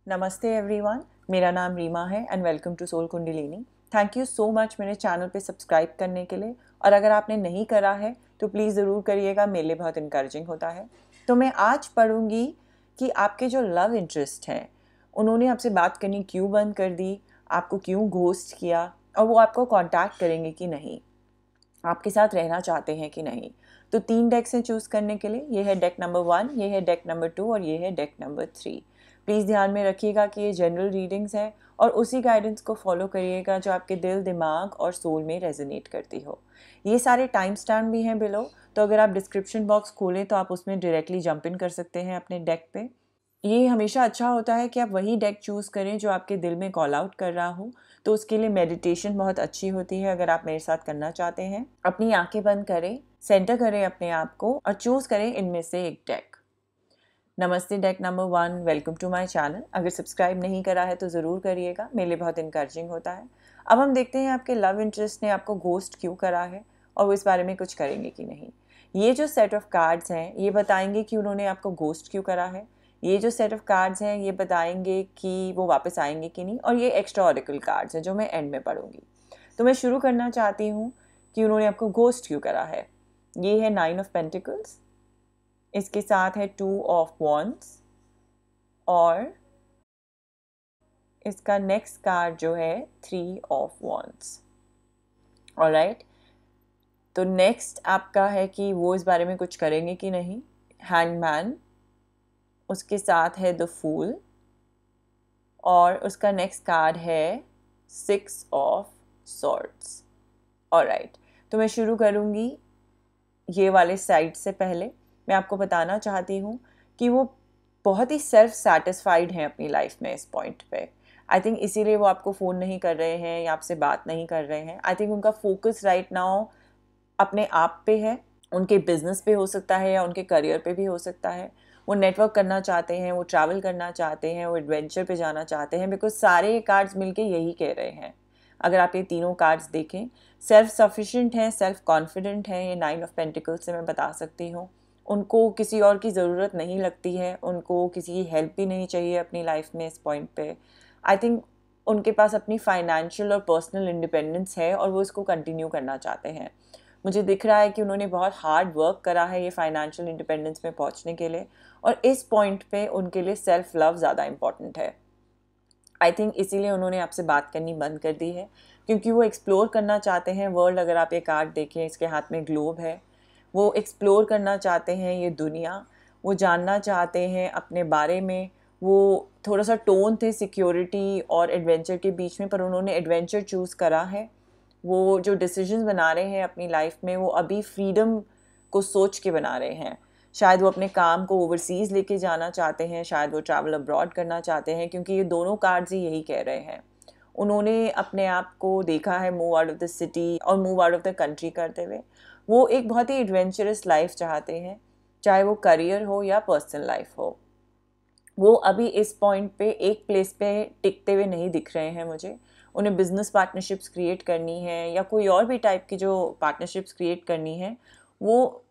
नमस्ते एवरीवन, मेरा नाम रीमा है and welcome to soul Kundalini. Thank you so much मेरे चैनल पे सब्सक्राइब करने के लिए। और अगर आपने नहीं करा है तो प्लीज़ ज़रूर करिएगा, मेरे लिए बहुत इनकरेजिंग होता है। तो मैं आज पढ़ूंगी कि आपके जो लव इंटरेस्ट हैं उन्होंने आपसे बात करनी क्यों बंद कर दी, आपको क्यों घोस्ट किया, और वो आपको कॉन्टैक्ट करेंगे कि नहीं, आपके साथ रहना चाहते हैं कि नहीं। तो 3 डेक्स हैं चूज़ करने के लिए। ये है डेक नंबर 1, ये है डेक नंबर 2 और ये है डेक नंबर 3। प्लीज़ ध्यान में रखिएगा कि ये जनरल रीडिंग्स हैं और उसी गाइडेंस को फॉलो करिएगा जो आपके दिल, दिमाग और सोल में रेजोनेट करती हो। ये सारे टाइम स्टैम्प भी हैं बिलो, तो अगर आप डिस्क्रिप्शन बॉक्स खोलें तो आप उसमें डायरेक्टली जंप इन कर सकते हैं अपने डेक पे। ये हमेशा अच्छा होता है कि आप वही डेक चूज़ करें जो आपके दिल में कॉल आउट कर रहा हो। तो उसके लिए मेडिटेशन बहुत अच्छी होती है। अगर आप मेरे साथ करना चाहते हैं, अपनी आंखें बंद करें, सेंटर करें अपने आप को और चूज़ करें इनमें से एक डेक। नमस्ते deck number 1, welcome to my channel. अगर सब्सक्राइब नहीं करा है तो ज़रूर करिएगा, मेरे लिए बहुत इनकरेजिंग होता है। अब हम देखते हैं आपके लव इंटरेस्ट ने आपको घोस्ट क्यों करा है और वो इस बारे में कुछ करेंगे कि नहीं। ये जो सेट ऑफ कार्ड्स हैं ये बताएंगे कि उन्होंने आपको घोस्ट क्यों करा है। ये जो सेट ऑफ कार्ड्स हैं ये बताएंगे कि वो वापस आएंगे कि नहीं। और ये एक्स्ट्रा ऑरेकल कार्ड्स हैं जो मैं एंड में पढ़ूंगी। तो मैं शुरू करना चाहती हूँ कि उन्होंने आपको घोस्ट क्यों करा है। ये है 9 ऑफ पेंटिकल्स, इसके साथ है 2 ऑफ वॉन्ड्स और इसका नेक्स्ट कार्ड जो है 3 ऑफ वॉन्ड्स। ऑलराइट, तो नेक्स्ट आपका है कि वो इस बारे में कुछ करेंगे कि नहीं। हैंगमैन, उसके साथ है द फूल और उसका नेक्स्ट कार्ड है 6 ऑफ सॉर्ड्स। ऑलराइट, तो मैं शुरू करूँगी ये वाले साइड से। पहले मैं आपको बताना चाहती हूँ कि वो बहुत ही सेल्फ सेटिस्फाइड हैं अपनी लाइफ में इस पॉइंट पे। आई थिंक इसीलिए वो आपको फ़ोन नहीं कर रहे हैं या आपसे बात नहीं कर रहे हैं। आई थिंक उनका फोकस राइट नाउ अपने आप पे है। उनके बिजनेस पे हो सकता है या उनके करियर पे भी हो सकता है। वो नेटवर्क करना चाहते हैं, वो ट्रैवल करना चाहते हैं, वो एडवेंचर पे जाना चाहते हैं, बिकॉज सारे कार्ड्स मिलके यही कह रहे हैं। अगर आप ये तीनों कार्ड्स देखें, सेल्फ सफिशिएंट हैं, सेल्फ कॉन्फिडेंट हैं। ये 9 ऑफ पेंटिकल्स से मैं बता सकती हूँ। उनको किसी और की ज़रूरत नहीं लगती है, उनको किसी की हेल्प भी नहीं चाहिए अपनी लाइफ में इस पॉइंट पे। आई थिंक उनके पास अपनी फाइनेंशियल और पर्सनल इंडिपेंडेंस है और वो इसको कंटिन्यू करना चाहते हैं। मुझे दिख रहा है कि उन्होंने बहुत हार्ड वर्क करा है ये फाइनेंशियल इंडिपेंडेंस में पहुंचने के लिए, और इस पॉइंट पे उनके लिए सेल्फ लव ज़्यादा इम्पॉर्टेंट है। आई थिंक इसीलिए उन्होंने आपसे बात करनी बंद कर दी है, क्योंकि वो एक्सप्लोर करना चाहते हैं वर्ल्ड। अगर आप ये कार्ड देखें, इसके हाथ में ग्लोब है। वो एक्सप्लोर करना चाहते हैं ये दुनिया, वो जानना चाहते हैं अपने बारे में। वो थोड़ा सा टोन थे सिक्योरिटी और एडवेंचर के बीच में, पर उन्होंने एडवेंचर चूज़ करा है। वो जो डिसीजंस बना रहे हैं अपनी लाइफ में, वो अभी फ्रीडम को सोच के बना रहे हैं। शायद वो अपने काम को ओवरसीज़ लेके जाना चाहते हैं, शायद वो ट्रैवल अब्रॉड करना चाहते हैं, क्योंकि ये दोनों कार्ड्स ही यही कह रहे हैं। उन्होंने अपने आप को देखा है move out of the city और move out of the country करते हुए। वो एक बहुत ही एडवेंचरस लाइफ चाहते हैं, चाहे वो करियर हो या पर्सनल लाइफ हो। वो अभी इस पॉइंट पे एक प्लेस पे टिकते हुए नहीं दिख रहे हैं मुझे। उन्हें बिजनेस पार्टनरशिप्स क्रिएट करनी है या कोई और भी टाइप की जो पार्टनरशिप्स क्रिएट करनी है, वो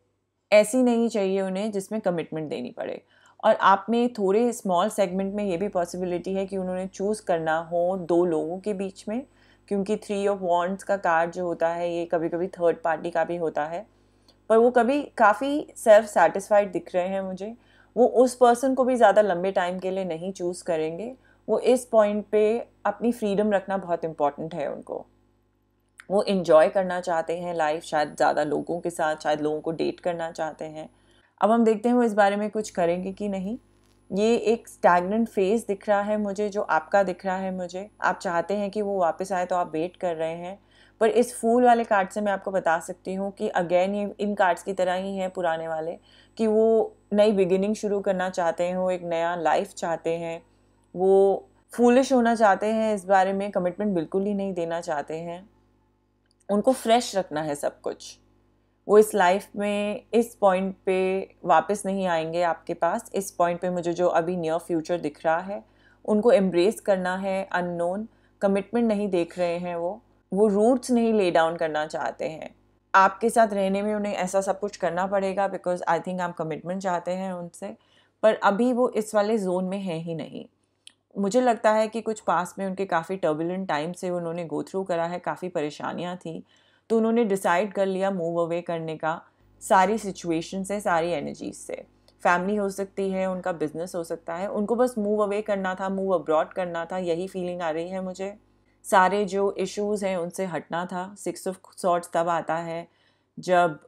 ऐसी नहीं चाहिए उन्हें जिसमें कमिटमेंट देनी पड़े। और आप में थोड़े स्मॉल सेगमेंट में ये भी पॉसिबिलिटी है कि उन्होंने चूज़ करना हो 2 लोगों के बीच में, क्योंकि 3 ऑफ वॉन्ड्स का कार्ड जो होता है ये कभी कभी थर्ड पार्टी का भी होता है। पर वो कभी काफ़ी सेल्फ सेटिस्फाइड दिख रहे हैं मुझे। वो उस पर्सन को भी ज़्यादा लंबे टाइम के लिए नहीं चूज़ करेंगे। वो इस पॉइंट पे अपनी फ्रीडम रखना बहुत इम्पॉर्टेंट है उनको। वो इन्जॉय करना चाहते हैं लाइफ, शायद ज़्यादा लोगों के साथ, शायद लोगों को डेट करना चाहते हैं। अब हम देखते हैं वो इस बारे में कुछ करेंगे कि नहीं। ये एक स्टैग्नेंट फेज दिख रहा है मुझे, जो आपका दिख रहा है मुझे। आप चाहते हैं कि वो वापस आए तो आप वेट कर रहे हैं। पर इस फूल वाले कार्ड से मैं आपको बता सकती हूँ कि अगेन ये इन कार्ड्स की तरह ही हैं पुराने वाले, कि वो नई बिगिनिंग शुरू करना चाहते हैं, वो एक नया लाइफ चाहते हैं। वो फूलिश होना चाहते हैं इस बारे में, कमिटमेंट बिल्कुल ही नहीं देना चाहते हैं। उनको फ्रेश रखना है सब कुछ। वो इस लाइफ में इस पॉइंट पे वापस नहीं आएंगे आपके पास। इस पॉइंट पे मुझे जो अभी नियर फ्यूचर दिख रहा है, उनको एम्ब्रेस करना है अननोन। कमिटमेंट नहीं देख रहे हैं वो रूट्स नहीं ले डाउन करना चाहते हैं। आपके साथ रहने में उन्हें ऐसा सब कुछ करना पड़ेगा, बिकॉज आई थिंक आप कमिटमेंट चाहते हैं उनसे। पर अभी वो इस वाले जोन में है ही नहीं। मुझे लगता है कि कुछ पास में उनके काफ़ी टर्बुलेंट टाइम से उन्होंने गो थ्रू करा है, काफ़ी परेशानियाँ थी, तो उन्होंने डिसाइड कर लिया मूव अवे करने का सारी सिचुएशन से, सारी एनर्जीज से। फैमिली हो सकती है, उनका बिजनेस हो सकता है, उनको बस मूव अवे करना था, मूव अब्रॉड करना था, यही फीलिंग आ रही है मुझे। सारे जो इश्यूज़ हैं उनसे हटना था। 6 ऑफ सॉर्ड्स तब आता है जब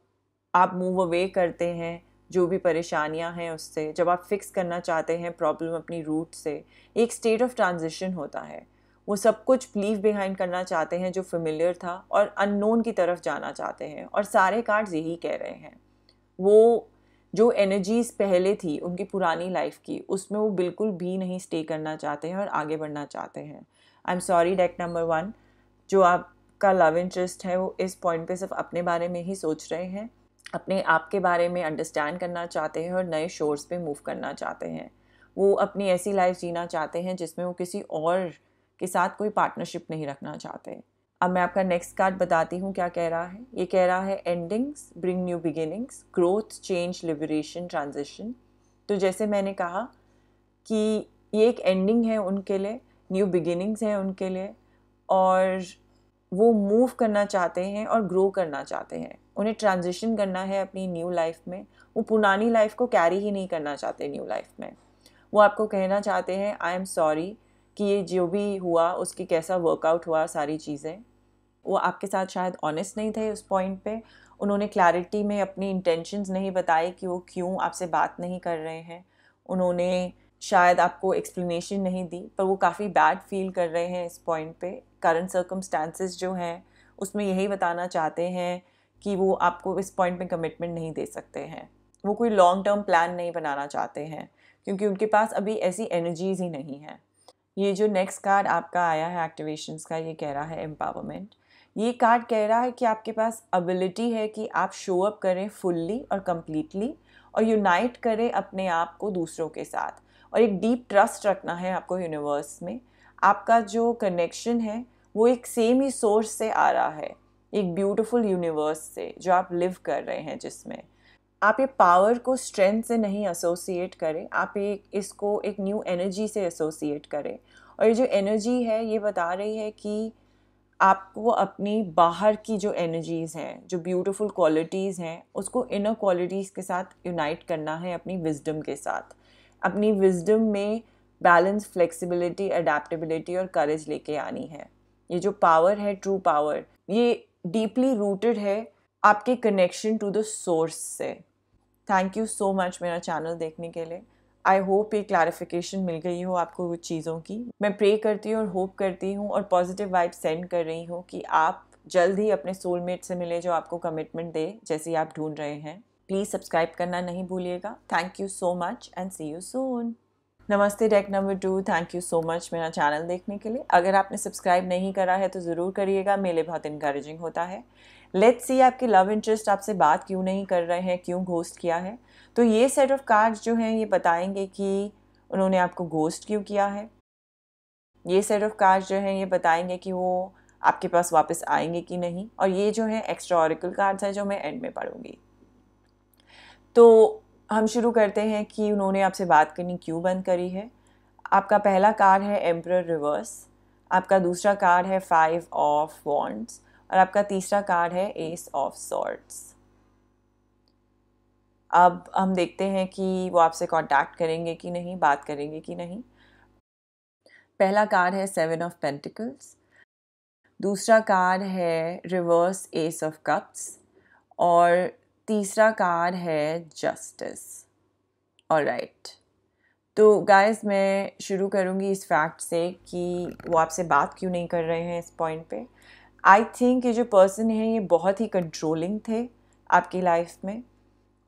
आप मूव अवे करते हैं जो भी परेशानियां हैं उससे, जब आप फिक्स करना चाहते हैं प्रॉब्लम अपनी रूट से। एक स्टेट ऑफ ट्रांजिशन होता है, वो सब कुछ लीव बिहाइंड करना चाहते हैं जो फेमिलियर था और अननोन की तरफ जाना चाहते हैं। और सारे कार्ड्स यही कह रहे हैं, वो जो एनर्जीज पहले थी उनकी पुरानी लाइफ की, उसमें वो बिल्कुल भी नहीं स्टे करना चाहते हैं और आगे बढ़ना चाहते हैं। I am sorry deck number 1, जो आपका लव इंटरेस्ट है वो इस पॉइंट पे सिर्फ अपने बारे में ही सोच रहे हैं, अपने आप के बारे में अंडरस्टैंड करना चाहते हैं और नए शोर्स पे मूव करना चाहते हैं। वो अपनी ऐसी लाइफ जीना चाहते हैं जिसमें वो किसी और के साथ कोई पार्टनरशिप नहीं रखना चाहते। अब मैं आपका नेक्स्ट कार्ड बताती हूँ क्या कह रहा है। ये कह रहा है endings bring new beginnings, growth, change, liberation, transition. तो जैसे मैंने कहा कि ये एक एंडिंग है उनके लिए, न्यू बिगिनिंग्स हैं उनके लिए, और वो मूव करना चाहते हैं और ग्रो करना चाहते हैं। उन्हें ट्रांजिशन करना है अपनी न्यू लाइफ में। वो पुरानी लाइफ को कैरी ही नहीं करना चाहते न्यू लाइफ में। वो आपको कहना चाहते हैं आई एम सॉरी कि ये जो भी हुआ उसकी कैसा वर्कआउट हुआ सारी चीज़ें। वो आपके साथ शायद ऑनेस्ट नहीं थे उस पॉइंट पे। उन्होंने क्लैरिटी में अपनी इंटेंशंस नहीं बताई कि वो क्यों आपसे बात नहीं कर रहे हैं। उन्होंने शायद आपको एक्सप्लेनेशन नहीं दी, पर वो काफ़ी बैड फील कर रहे हैं इस पॉइंट पे। करंट सर्कमस्टांसेस जो हैं उसमें यही बताना चाहते हैं कि वो आपको इस पॉइंट में कमिटमेंट नहीं दे सकते हैं। वो कोई लॉन्ग टर्म प्लान नहीं बनाना चाहते हैं क्योंकि उनके पास अभी ऐसी एनर्जीज ही नहीं है। ये जो नेक्स्ट कार्ड आपका आया है एक्टिवेशंस का, ये कह रहा है एम्पावरमेंट। ये कार्ड कह रहा है कि आपके पास एबिलिटी है कि आप शो अप करें फुल्ली और कंप्लीटली और यूनाइट करें अपने आप को दूसरों के साथ, और एक डीप ट्रस्ट रखना है आपको यूनिवर्स में। आपका जो कनेक्शन है वो एक सेम ही सोर्स से आ रहा है, एक ब्यूटीफुल यूनिवर्स से जो आप लिव कर रहे हैं, जिसमें आप ये पावर को स्ट्रेंथ से नहीं एसोसिएट करें, आप इसको एक न्यू एनर्जी से एसोसिएट करें। और ये जो एनर्जी है ये बता रही है कि आपको अपनी बाहर की जो एनर्जीज़ हैं, जो ब्यूटीफुल क्वालिटीज़ हैं, उसको इनर क्वालिटीज़ के साथ यूनाइट करना है अपनी विजडम के साथ। अपनी विजडम में बैलेंस, फ्लेक्सिबिलिटी, अडेप्टेबिलिटी और करेज लेके आनी है। ये जो पावर है, ट्रू पावर, ये डीपली रूटेड है आपके कनेक्शन टू द सोर्स से। थैंक यू सो मच मेरा चैनल देखने के लिए। आई होप ये क्लैरिफिकेशन मिल गई हो आपको कुछ चीज़ों की। मैं प्रे करती हूँ और होप करती हूँ और पॉजिटिव वाइब सेंड कर रही हूँ कि आप जल्द ही अपने सोलमेट से मिले जो आपको कमिटमेंट दे जैसी आप ढूंढ रहे हैं। प्लीज़ सब्सक्राइब करना नहीं भूलिएगा। Thank you so much and see you soon. नमस्ते deck number 2, thank you so much मेरा चैनल देखने के लिए। अगर आपने सब्सक्राइब नहीं करा है तो ज़रूर करिएगा, मेरे लिए बहुत इनकरेजिंग होता है। लेट्स सी आपकी लव इंटरेस्ट आपसे बात क्यों नहीं कर रहे हैं, क्यों घोस्ट किया है। तो ये सेट ऑफ कार्ड्स जो हैं ये बताएंगे कि उन्होंने आपको घोस्ट क्यों किया है। ये सेट ऑफ कार्ड्स जो हैं ये बताएंगे कि वो आपके पास वापस आएंगे कि नहीं। और ये जो है एक्स्ट्रा ऑरेकल कार्ड्स हैं जो मैं एंड में पढ़ूंगी। तो हम शुरू करते हैं कि उन्होंने आपसे बात करनी क्यों बंद करी है। आपका पहला कार्ड है एम्परर रिवर्स, आपका दूसरा कार्ड है 5 ऑफ वॉन्ड्स और आपका तीसरा कार्ड है एस ऑफ सॉर्ड्स। अब हम देखते हैं कि वो आपसे कांटेक्ट करेंगे कि नहीं, बात करेंगे कि नहीं। पहला कार्ड है 7 ऑफ पेंटिकल्स, दूसरा कार्ड है रिवर्स एस ऑफ कप्स और तीसरा कार्ड है जस्टिस। ऑलराइट, तो गाइस मैं शुरू करूँगी इस फैक्ट से कि वो आपसे बात क्यों नहीं कर रहे हैं इस पॉइंट पे। आई थिंक ये जो पर्सन है ये बहुत ही कंट्रोलिंग थे आपकी लाइफ में,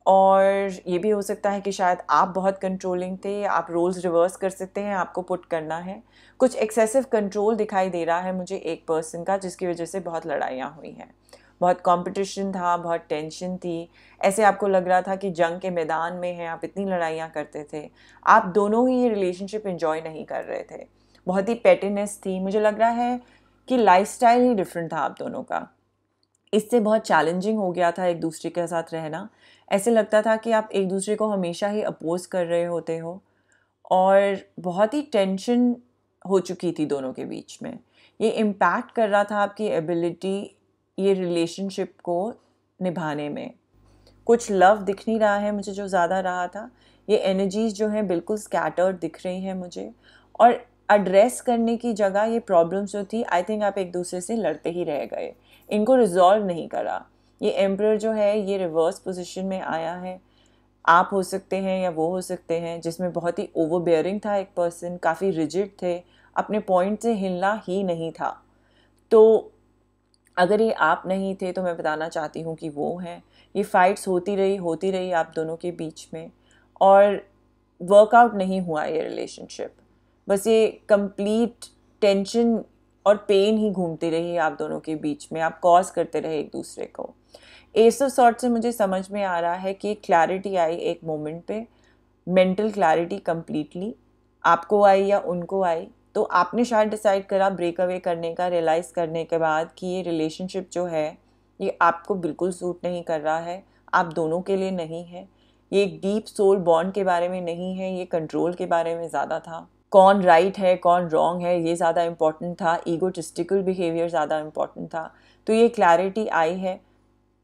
और ये भी हो सकता है कि शायद आप बहुत कंट्रोलिंग थे। आप रोल्स रिवर्स कर सकते हैं, आपको पुट करना है। कुछ एक्सेसिव कंट्रोल दिखाई दे रहा है मुझे एक पर्सन का, जिसकी वजह से बहुत लड़ाइयाँ हुई हैं, बहुत कंपटीशन था, बहुत टेंशन थी। ऐसे आपको लग रहा था कि जंग के मैदान में हैं आप, इतनी लड़ाइयाँ करते थे। आप दोनों ही ये रिलेशनशिप एंजॉय नहीं कर रहे थे, बहुत ही पेटिनेस थी। मुझे लग रहा है कि लाइफस्टाइल ही डिफरेंट था आप दोनों का। इससे बहुत चैलेंजिंग हो गया था एक दूसरे के साथ रहना। ऐसे लगता था कि आप एक दूसरे को हमेशा ही अपोज कर रहे होते हो और बहुत ही टेंशन हो चुकी थी दोनों के बीच में। ये इम्पैक्ट कर रहा था आपकी एबिलिटी ये रिलेशनशिप को निभाने में। कुछ लव दिख नहीं रहा है मुझे जो ज़्यादा रहा था। ये एनर्जीज जो हैं बिल्कुल स्कैटर्ड दिख रही हैं मुझे, और एड्रेस करने की जगह ये प्रॉब्लम्स जो थी, आई थिंक आप एक दूसरे से लड़ते ही रह गए, इनको रिजॉल्व नहीं करा। ये एम्परर जो है ये रिवर्स पोजीशन में आया है। आप हो सकते हैं या वो हो सकते हैं जिसमें बहुत ही ओवरबेयरिंग था एक पर्सन, काफ़ी रिजिड थे, अपने पॉइंट से हिलना ही नहीं था। तो अगर ये आप नहीं थे तो मैं बताना चाहती हूँ कि वो हैं। ये फाइट्स होती रही आप दोनों के बीच में, और वर्कआउट नहीं हुआ ये रिलेशनशिप। बस ये कंप्लीट टेंशन और पेन ही घूमती रही आप दोनों के बीच में, आप कॉज करते रहे एक दूसरे को। एस ऑफ सॉर्ट से मुझे समझ में आ रहा है कि क्लैरिटी आई एक मोमेंट पे, मेंटल क्लैरिटी कम्प्लीटली आपको आई या उनको आई। तो आपने शायद डिसाइड करा ब्रेक अवे करने का, रियलाइज़ करने के बाद कि ये रिलेशनशिप जो है ये आपको बिल्कुल सूट नहीं कर रहा है, आप दोनों के लिए नहीं है। ये एक डीप सोल बॉन्ड के बारे में नहीं है, ये कंट्रोल के बारे में ज़्यादा था। कौन राइट है कौन रॉन्ग है ये ज़्यादा इम्पॉर्टेंट था, ईगोटिस्टिकल बिहेवियर ज़्यादा इम्पॉर्टेंट था। तो ये क्लैरिटी आई है,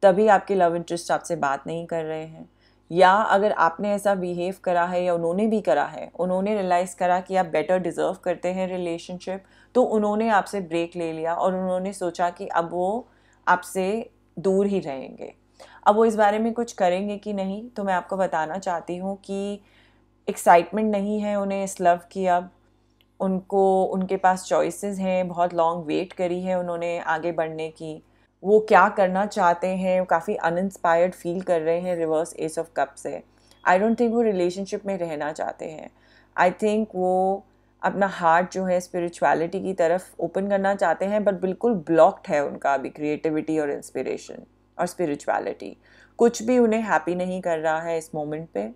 तभी आपके लव इंटरेस्ट आपसे बात नहीं कर रहे हैं। या अगर आपने ऐसा बिहेव करा है या उन्होंने भी करा है, उन्होंने रियलाइज़ करा कि आप बेटर डिज़र्व करते हैं रिलेशनशिप, तो उन्होंने आपसे ब्रेक ले लिया और उन्होंने सोचा कि अब वो आपसे दूर ही रहेंगे। अब वो इस बारे में कुछ करेंगे कि नहीं, तो मैं आपको बताना चाहती हूँ कि एक्साइटमेंट नहीं है उन्हें इस लव की। अब उनको, उनके पास चॉइसेस हैं, बहुत लॉन्ग वेट करी है उन्होंने आगे बढ़ने की। वो क्या करना चाहते हैं, काफ़ी अनइंस्पायर्ड फील कर रहे हैं रिवर्स एस ऑफ कप से। आई डोंट थिंक वो रिलेशनशिप में रहना चाहते हैं। आई थिंक वो अपना हार्ट जो है स्पिरिचुअलिटी की तरफ ओपन करना चाहते हैं, बट बिल्कुल ब्लॉक्ड है उनका अभी क्रिएटिविटी और इंस्पिरेशन और स्पिरिचुअलिटी। कुछ भी उन्हें हैप्पी नहीं कर रहा है इस मोमेंट पे।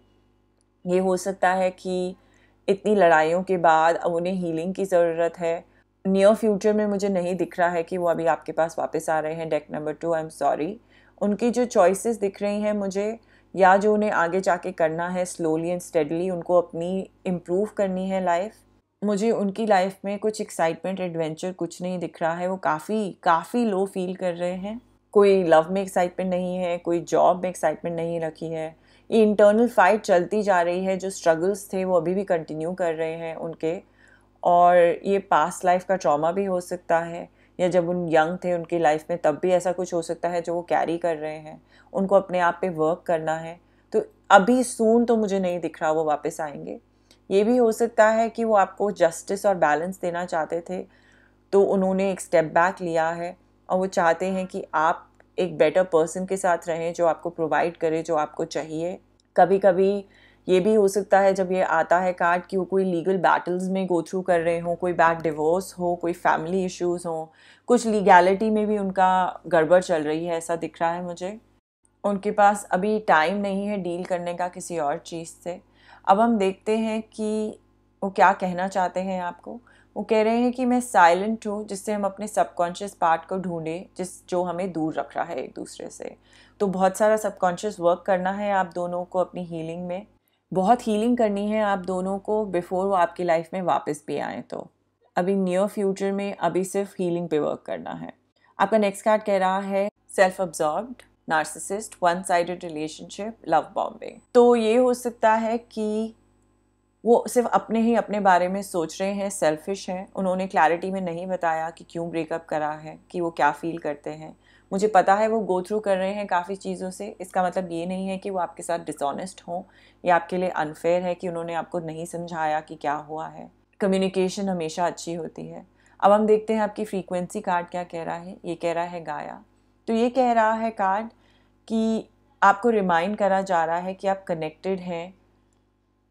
ये हो सकता है कि इतनी लड़ाइयों के बाद अब उन्हें हीलिंग की ज़रूरत है। नियर फ्यूचर में मुझे नहीं दिख रहा है कि वो अभी आपके पास वापस आ रहे हैं। Deck number 2, I am sorry. उनकी जो चॉइसेस दिख रही हैं मुझे, या जो उन्हें आगे जाके करना है स्लोली एंड स्टेडली, उनको अपनी इम्प्रूव करनी है लाइफ, मुझे उनकी लाइफ में कुछ एक्साइटमेंट एडवेंचर कुछ नहीं दिख रहा है। वो काफ़ी लो फील कर रहे हैं। कोई लव में एक्साइटमेंट नहीं है, कोई जॉब में एक्साइटमेंट नहीं रखी है। ये इंटरनल फाइट चलती जा रही है, जो स्ट्रगल्स थे वो अभी भी कंटिन्यू कर रहे हैं उनके। और ये पास्ट लाइफ का ट्रॉमा भी हो सकता है, या जब उन यंग थे उनकी लाइफ में तब भी ऐसा कुछ हो सकता है जो वो कैरी कर रहे हैं। उनको अपने आप पे वर्क करना है। तो अभी सून तो मुझे नहीं दिख रहा वो वापस आएंगे। ये भी हो सकता है कि वो आपको जस्टिस और बैलेंस देना चाहते थे, तो उन्होंने एक स्टेप बैक लिया है और वो चाहते हैं कि आप एक बेटर पर्सन के साथ रहें जो आपको प्रोवाइड करे जो आपको चाहिए। कभी कभी ये भी हो सकता है जब ये आता है कार्ड कि वो कोई लीगल बैटल्स में गो थ्रू कर रहे हों, कोई बैड डिवोर्स हो, कोई फैमिली इश्यूज़ हों, कुछ लीगैलिटी में भी उनका गड़बड़ चल रही है, ऐसा दिख रहा है मुझे। उनके पास अभी टाइम नहीं है डील करने का किसी और चीज़ से। अब हम देखते हैं कि वो क्या कहना चाहते हैं आपको। वो कह रहे हैं कि मैं साइलेंट हूँ, जिससे हम अपने सबकॉन्शियस पार्ट को ढूंढें जो हमें दूर रख रहा है एक दूसरे से। तो बहुत सारा सबकॉन्शियस वर्क करना है आप दोनों को अपनी हीलिंग में। बहुत हीलिंग करनी है आप दोनों को बिफोर वो आपकी लाइफ में वापस भी आएँ। तो अभी नियर फ्यूचर में अभी सिर्फ हीलिंग पे वर्क करना है। आपका नेक्स्ट कार्ड कह रहा है self absorbed, narcissist, one sided relationship, love bombing. तो ये हो सकता है कि वो सिर्फ अपने बारे में सोच रहे हैं, सेल्फिश हैं। उन्होंने क्लैरिटी में नहीं बताया कि क्यों ब्रेकअप करा है, कि वो क्या फील करते हैं। मुझे पता है वो गो थ्रू कर रहे हैं काफ़ी चीज़ों से। इसका मतलब ये नहीं है कि वो आपके साथ डिसऑनेस्ट हों या आपके लिए अनफेयर है कि उन्होंने आपको नहीं समझाया कि क्या हुआ है। कम्युनिकेशन हमेशा अच्छी होती है। अब हम देखते हैं आपकी फ्रीक्वेंसी कार्ड क्या कह रहा है। ये कह रहा है गाया। तो ये कह रहा है कार्ड कि आपको रिमाइंड करा जा रहा है कि आप कनेक्टेड हैं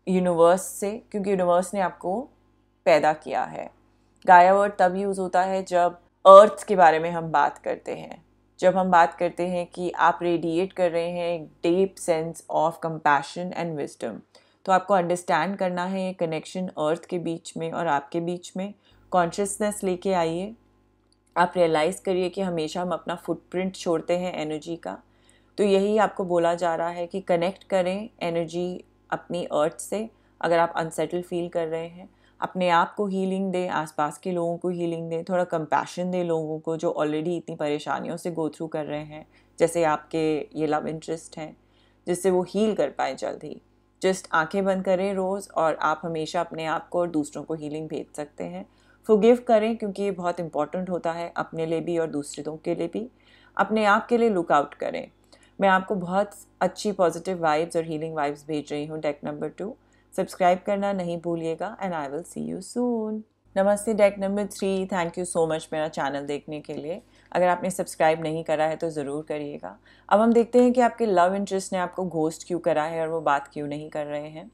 यूनिवर्स से, क्योंकि यूनिवर्स ने आपको पैदा किया है। गाया वर्ड तब यूज़ होता है जब अर्थ के बारे में हम बात करते हैं, जब हम बात करते हैं कि आप रेडिएट कर रहे हैं एक deep sense of compassion and wisdom. तो आपको अंडरस्टैंड करना है ये कनेक्शन अर्थ के बीच में और आपके बीच में। कॉन्शियसनेस लेके आइए, आप रियलाइज़ करिए कि हमेशा हम अपना फुटप्रिंट छोड़ते हैं एनर्जी का। तो यही आपको बोला जा रहा है कि कनेक्ट करें एनर्जी अपनी अर्थ से। अगर आप अनसेटल फील कर रहे हैं, अपने आप को हीलिंग दें, आसपास के लोगों को हीलिंग दें, थोड़ा कंपैशन दें लोगों को जो ऑलरेडी इतनी परेशानियों से गो थ्रू कर रहे हैं, जैसे आपके ये लव इंटरेस्ट हैं, जिससे वो हील कर पाए जल्द ही। जस्ट आंखें बंद करें रोज़ और आप हमेशा अपने आप को और दूसरों को हीलिंग भेज सकते हैं। फॉरगिव करें क्योंकि ये बहुत इंपॉर्टेंट होता है अपने लिए भी और दूसरों के लिए भी। अपने आप के लिए लुक आउट करें। मैं आपको बहुत अच्छी पॉजिटिव वाइब्स और हीलिंग वाइब्स भेज रही हूँ। डेक नंबर 2 सब्सक्राइब करना नहीं भूलिएगा and I will see you soon. नमस्ते deck number 3, thank you so much मेरा चैनल देखने के लिए। अगर आपने सब्सक्राइब नहीं करा है तो ज़रूर करिएगा। अब हम देखते हैं कि आपके लव इंटरेस्ट ने आपको घोस्ट क्यों करा है और वो बात क्यों नहीं कर रहे हैं।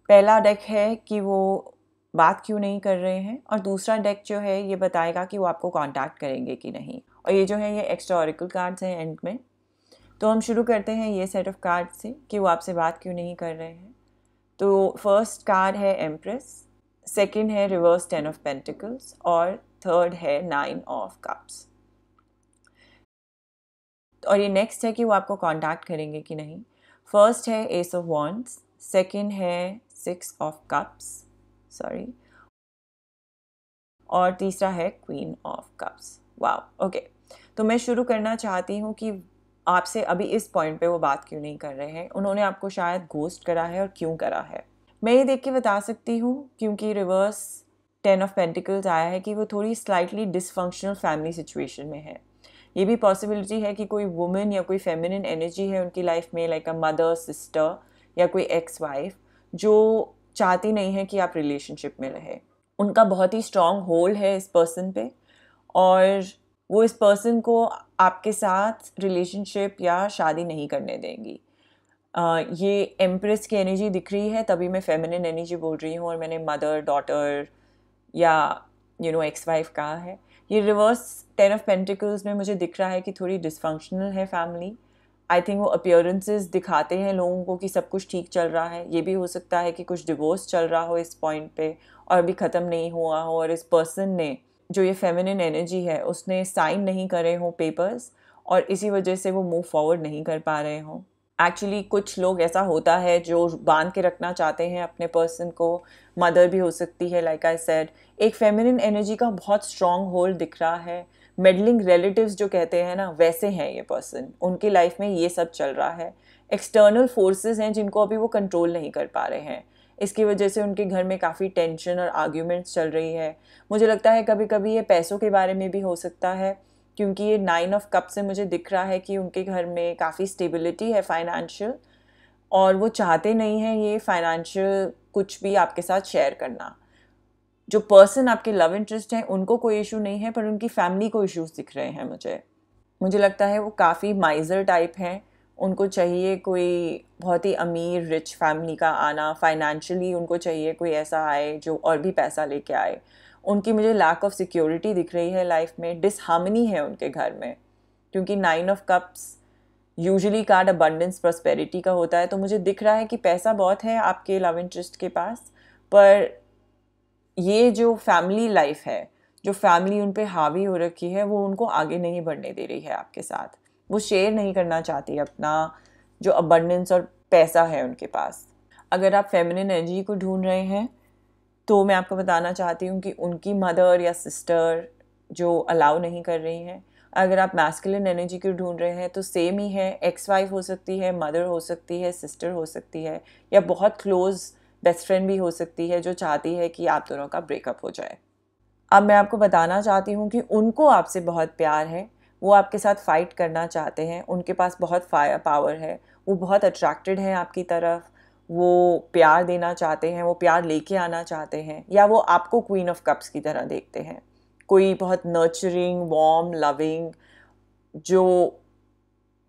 पहला डेक है कि वो बात क्यों नहीं कर रहे हैं, और दूसरा डेक जो है ये बताएगा कि वो आपको कांटेक्ट करेंगे कि नहीं। और ये जो है ये एक्स्ट्रा ऑरेकल कार्ड्स हैं एंड में। तो हम शुरू करते हैं ये सेट ऑफ कार्ड से कि वो आपसे बात क्यों नहीं कर रहे हैं। तो फर्स्ट कार्ड है एम्प्रेस, सेकंड है रिवर्स 10 ऑफ पेंटिकल्स और थर्ड है 9 ऑफ कप्स। और ये नेक्स्ट है कि वो आपको कांटेक्ट करेंगे कि नहीं। फर्स्ट है एस ऑफ वॉन्ड्स, सेकंड है 6 ऑफ कप्स, सॉरी, और तीसरा है queen of cups. Wow, okay. तो मैं शुरू करना चाहती हूँ कि आपसे अभी इस पॉइंट पे वो बात क्यों नहीं कर रहे हैं। उन्होंने आपको शायद घोस्ट करा है और क्यों करा है मैं ये देख के बता सकती हूँ, क्योंकि रिवर्स 10 ऑफ पेंटिकल्स आया है कि वो थोड़ी स्लाइटली डिसफंक्शनल फैमिली सिचुएशन में है। ये भी पॉसिबिलिटी है कि कोई वुमेन या कोई फेमिनिन एनर्जी है उनकी लाइफ में, लाइक अ मदर, सिस्टर या कोई एक्स वाइफ, जो चाहती नहीं है कि आप रिलेशनशिप में रहे। उनका बहुत ही स्ट्रॉन्ग होल्ड है इस पर्सन पे, और वो इस पर्सन को आपके साथ रिलेशनशिप या शादी नहीं करने देंगी। ये एम्प्रेस की एनर्जी दिख रही है, तभी मैं फेमिनिन एनर्जी बोल रही हूँ और मैंने मदर, डॉटर या एक्स वाइफ कहा है। ये रिवर्स 10 ऑफ पेंटिकल्स में मुझे दिख रहा है कि थोड़ी डिसफंक्शनल है फैमिली। आई थिंक वो अपीयरेंसेस दिखाते हैं लोगों को कि सब कुछ ठीक चल रहा है। ये भी हो सकता है कि कुछ डिवोर्स चल रहा हो इस पॉइंट पे और अभी ख़त्म नहीं हुआ हो, और इस पर्सन ने, जो ये फेमिनिन एनर्जी है, उसने साइन नहीं करे हों पेपर्स और इसी वजह से वो मूव फॉरवर्ड नहीं कर पा रहे हों। एक्चुअली कुछ लोग ऐसा होता है जो बांध के रखना चाहते हैं अपने पर्सन को। मदर भी हो सकती है, लाइक आई सेड। एक फेमिनिन एनर्जी का बहुत स्ट्रॉन्ग होल्ड दिख रहा है। मेडलिंग रिलेटिव्स जो कहते हैं ना, वैसे हैं ये पर्सन। उनकी लाइफ में ये सब चल रहा है। एक्सटर्नल फोर्सेस हैं जिनको अभी वो कंट्रोल नहीं कर पा रहे हैं। इसकी वजह से उनके घर में काफ़ी टेंशन और आर्ग्यूमेंट्स चल रही है। मुझे लगता है कभी कभी ये पैसों के बारे में भी हो सकता है, क्योंकि ये 9 ऑफ कप से मुझे दिख रहा है कि उनके घर में काफ़ी स्टेबिलिटी है फाइनेंशियल, और वो चाहते नहीं हैं ये फाइनेंशियल कुछ भी आपके साथ शेयर करना। जो पर्सन आपके लव इंटरेस्ट हैं उनको कोई इशू नहीं है, पर उनकी फैमिली को इश्यूज दिख रहे हैं मुझे लगता है वो काफ़ी माइजर टाइप हैं। उनको चाहिए कोई बहुत ही अमीर रिच फैमिली का आना, फाइनेंशियली उनको चाहिए कोई ऐसा आए जो और भी पैसा लेके आए। उनकी मुझे लैक ऑफ सिक्योरिटी दिख रही है लाइफ में, डिसहार्मनी है उनके घर में, क्योंकि 9 of cups usually card abundance prosperity का होता है। तो मुझे दिख रहा है कि पैसा बहुत है आपके लव इंटरेस्ट के पास, पर ये जो फैमिली लाइफ है, जो फैमिली उन पे हावी हो रखी है, वो उनको आगे नहीं बढ़ने दे रही है आपके साथ। वो शेयर नहीं करना चाहती अपना जो अबंडेंस और पैसा है उनके पास। अगर आप फेमिनिन एनर्जी को ढूंढ रहे हैं तो मैं आपको बताना चाहती हूँ कि उनकी मदर या सिस्टर जो अलाउ नहीं कर रही हैं। अगर आप मैस्कुलिन एनर्जी को ढूंढ रहे हैं तो सेम ही है। एक्स वाइफ हो सकती है, मदर हो सकती है, सिस्टर हो सकती है, या बहुत क्लोज बेस्ट फ्रेंड भी हो सकती है जो चाहती है कि आप दोनों का ब्रेकअप हो जाए। अब मैं आपको बताना चाहती हूँ कि उनको आपसे बहुत प्यार है। वो आपके साथ फाइट करना चाहते हैं। उनके पास बहुत फायर पावर है। वो बहुत अट्रैक्टेड हैं आपकी तरफ। वो प्यार देना चाहते हैं, वो प्यार लेके आना चाहते हैं, या वो आपको क्वीन ऑफ कप्स की तरह देखते हैं। कोई बहुत नर्चरिंग, वार्म, लविंग, जो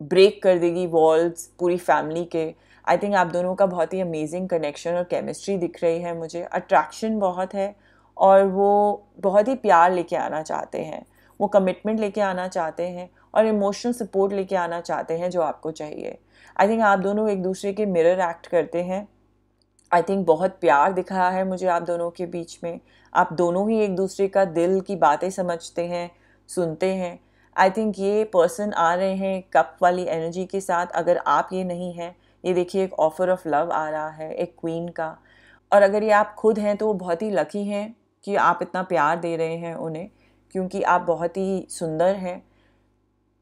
ब्रेक कर देगी वॉल्स पूरी फैमिली के। आई थिंक आप दोनों का बहुत ही अमेजिंग कनेक्शन और केमिस्ट्री दिख रही है मुझे। अट्रैक्शन बहुत है और वो बहुत ही प्यार लेके आना चाहते हैं। वो कमिटमेंट लेके आना चाहते हैं और इमोशनल सपोर्ट लेके आना चाहते हैं जो आपको चाहिए। आई थिंक आप दोनों एक दूसरे के मिरर एक्ट करते हैं। आई थिंक बहुत प्यार दिख रहा है मुझे आप दोनों के बीच में। आप दोनों ही एक दूसरे का दिल की बातें समझते हैं, सुनते हैं। आई थिंक ये पर्सन आ रहे हैं कप वाली एनर्जी के साथ। अगर आप ये नहीं हैं, ये देखिए एक ऑफर ऑफ लव आ रहा है, एक क्वीन का। और अगर ये आप खुद हैं तो वो बहुत ही लकी हैं कि आप इतना प्यार दे रहे हैं उन्हें, क्योंकि आप बहुत ही सुंदर हैं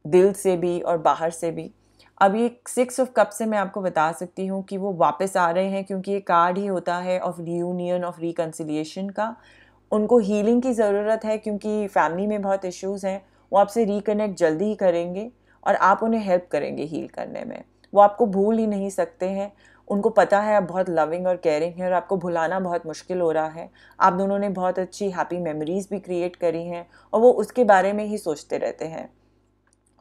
दिल से भी और बाहर से भी। अब ये 6 ऑफ कप से मैं आपको बता सकती हूँ कि वो वापस आ रहे हैं, क्योंकि ये कार्ड ही होता है ऑफ रियूनियन, ऑफ रिकन्सिलिएशन का। उनको हीलिंग की ज़रूरत है क्योंकि फैमिली में बहुत इश्यूज़ हैं। वो आपसे रिकनेक्ट जल्दी ही करेंगे और आप उन्हें हेल्प करेंगे हील करने में। वो आपको भूल ही नहीं सकते हैं। उनको पता है आप बहुत लविंग और केयरिंग हैं और आपको भुलाना बहुत मुश्किल हो रहा है। आप दोनों ने बहुत अच्छी हैप्पी मेमोरीज़ भी क्रिएट करी हैं और वो उसके बारे में ही सोचते रहते हैं।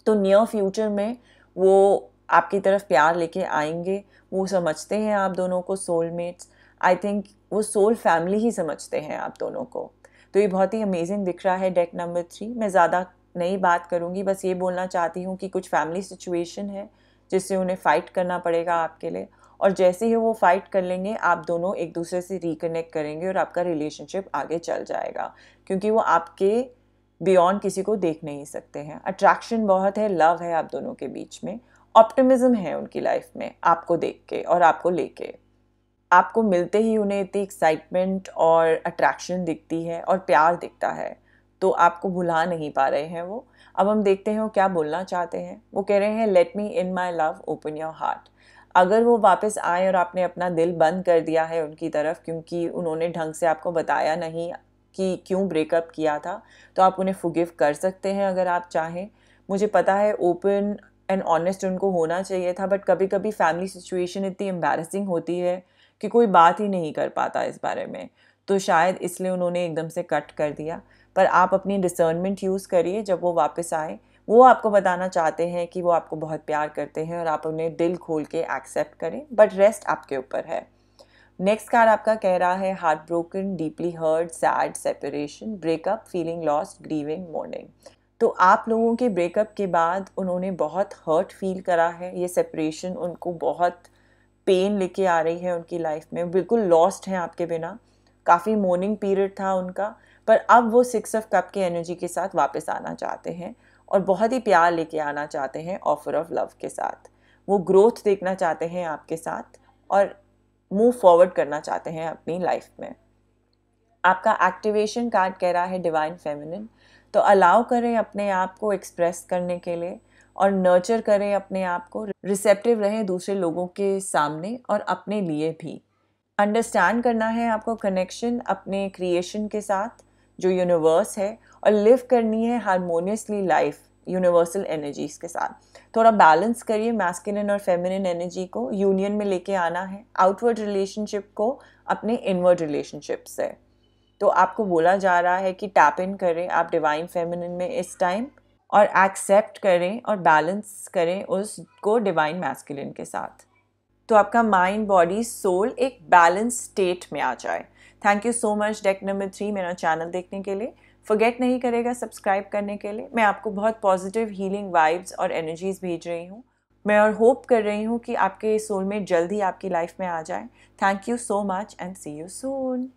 तो नियर फ्यूचर में वो आपकी तरफ प्यार लेके आएंगे। वो समझते हैं आप दोनों को सोलमेट्स। आई थिंक वो सोल फैमिली ही समझते हैं आप दोनों को। तो ये बहुत ही अमेजिंग दिख रहा है डेक नंबर 3। मैं ज़्यादा नहीं बात करूँगी, बस ये बोलना चाहती हूँ कि कुछ फैमिली सिचुएशन है जिससे उन्हें फ़ाइट करना पड़ेगा आपके लिए, और जैसे ही वो फाइट कर लेंगे आप दोनों एक दूसरे से रिकनेक्ट करेंगे और आपका रिलेशनशिप आगे चल जाएगा, क्योंकि वो आपके बियॉन्ड किसी को देख नहीं सकते हैं। अट्रैक्शन बहुत है, लव है आप दोनों के बीच में, ऑप्टिमिज्म है उनकी लाइफ में आपको देख के और आपको लेके। आपको मिलते ही उन्हें इतनी एक्साइटमेंट और अट्रैक्शन दिखती है और प्यार दिखता है, तो आपको भुला नहीं पा रहे हैं वो। अब हम देखते हैं वो क्या बोलना चाहते हैं। वो कह रहे हैं let me in my love open your heart. अगर वो वापस आए और आपने अपना दिल बंद कर दिया है उनकी तरफ क्योंकि उन्होंने ढंग से आपको बताया नहीं कि क्यों ब्रेकअप किया था, तो आप उन्हें फॉरगिव कर सकते हैं अगर आप चाहें। मुझे पता है ओपन एंड ऑनेस्ट उनको होना चाहिए था, बट कभी कभी फैमिली सिचुएशन इतनी एम्बैरेसिंग होती है कि कोई बात ही नहीं कर पाता इस बारे में, तो शायद इसलिए उन्होंने एकदम से कट कर दिया। पर आप अपनी डिसर्नमेंट यूज़ करिए। जब वो वापस आए वो आपको बताना चाहते हैं कि वो आपको बहुत प्यार करते हैं और आप उन्हें दिल खोल के एक्सेप्ट करें, बट रेस्ट आपके ऊपर है। नेक्स्ट कार्ड आपका कह रहा है heart broken, deeply hurt, sad, separation, breakup, feeling lost, grieving, mourning. तो आप लोगों के ब्रेकअप के बाद उन्होंने बहुत हर्ट फील करा है। ये सेपरेशन उनको बहुत पेन लेके आ रही है उनकी लाइफ में, बिल्कुल लॉस्ट हैं आपके बिना। काफ़ी मोर्निंग पीरियड था उनका, पर अब वो 6 ऑफ कप की एनर्जी के साथ वापस आना चाहते हैं और बहुत ही प्यार लेके आना चाहते हैं ऑफर ऑफ लव के साथ। वो ग्रोथ देखना चाहते हैं आपके साथ और मूव फॉरवर्ड करना चाहते हैं अपनी लाइफ में। आपका एक्टिवेशन कार्ड कह रहा है डिवाइन फेमिनिन। तो अलाउ करें अपने आप को एक्सप्रेस करने के लिए और नर्चर करें अपने आप को, रिसेप्टिव रहें दूसरे लोगों के सामने और अपने लिए भी। अंडरस्टैंड करना है आपको कनेक्शन अपने क्रिएशन के साथ जो यूनिवर्स है, और लिव करनी है हारमोनियसली लाइफ यूनिवर्सल एनर्जीज के साथ। थोड़ा बैलेंस करिए मैस्कुलिन और फेमिनिन एनर्जी को, यूनियन में लेके आना है आउटवर्ड रिलेशनशिप को अपने इनवर्ड रिलेशनशिप से। तो आपको बोला जा रहा है कि टैप इन करें आप डिवाइन फेमिनिन में इस टाइम और एक्सेप्ट करें और बैलेंस करें उसको डिवाइन मैस्कुलिन के साथ, तो आपका माइंड बॉडी सोल एक बैलेंस स्टेट में आ जाए। Thank you so much deck number 3 मेरा चैनल देखने के लिए। फॉरगेट नहीं करेगा सब्सक्राइब करने के लिए। मैं आपको बहुत पॉजिटिव हीलिंग वाइब्स और एनर्जीज भेज रही हूँ। मैं और होप कर रही हूँ कि आपके सोलमेट जल्द ही आपकी लाइफ में आ जाए। Thank you so much and see you soon.